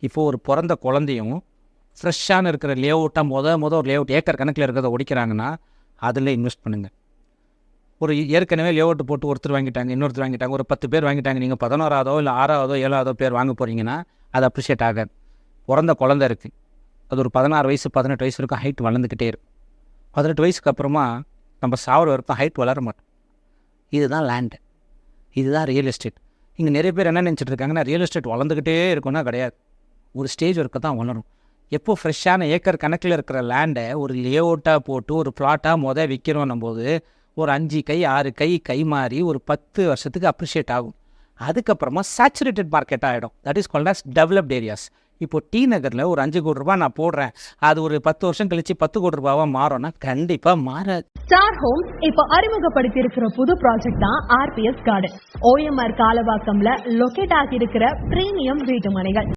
இப்போது ஒரு பிறந்த குழந்தையும் ஃப்ரெஷ்ஷான இருக்கிற லேஅவுட்டாக ஒரு லேஅவுட் ஏக்கர் கணக்கில் இருக்கிறத ஒடிக்கிறாங்கன்னா அதில் இன்வெஸ்ட் பண்ணுங்கள். ஒரு ஏற்கனவே லேஅவுட் போட்டு ஒருத்தர் வாங்கிட்டாங்க, இன்னொருத்தர் வாங்கிட்டாங்க, ஒரு 10 பேர் வாங்கிட்டாங்க, நீங்கள் 11ஆவதோ இல்லை 6ஆவதோ 7ஆவதோ பேர் வாங்க போகிறீங்கன்னா அது அப்ரிஷியேட் ஆகாது. பிறந்த குழந்தை இருக்குது, அது ஒரு 16 வயசு 18 வயசு வரைக்கும் ஹைட் வளர்ந்துக்கிட்டே இருக்கும். 18 வயசுக்கு அப்புறமா நம்ம சாவர வரைக்கும் ஹைட் வளர மாட்டோம். இதுதான் லேண்டு, இதுதான் ரியல் எஸ்டேட். இங்கே நிறைய பேர் என்ன நினச்சிட்டு இருக்காங்கன்னா ரியல் எஸ்டேட் வளர்ந்துக்கிட்டே இருக்குன்னா கிடையாது, ஒரு ஸ்டேஜ் வரைக்கும் தான் வளரும். எப்போ ஃப்ரெஷ்ஷான ஏக்கர் கணக்கில் இருக்கிற லேண்டை ஒரு லேஅவுட்டாக போட்டு ஒரு பிளாட்டாக விற்கிறோன்னும் போது ஒரு 5 கை 6 கை மாறி ஒரு 10 வருஷத்துக்கு அப்ரிஷியேட் ஆகும். அதுக்கப்புறமா சேச்சுரேட்டட் மார்க்கெட் ஆகிடும். That is called as developed areas. இப்போ டி நகரில் ஒரு 5 கோடி ரூபாய் நான் போடுறேன், அது ஒரு 10 வருஷம் கழிச்சு 10 கோடி ரூபாவா மாறும்னா கண்டிப்பாக மாறாது. ஸ்டார் ஹோம்ஸ் இப்போ அறிமுகப்படுத்தி இருக்கிற புது ப்ராஜெக்ட் தான் ஆர்பிஎஸ் கார்டன். OMR காலவாக்கம்ல லொகேட் ஆகி இருக்கிற பிரீமியம் வீட்டு மனைகள்.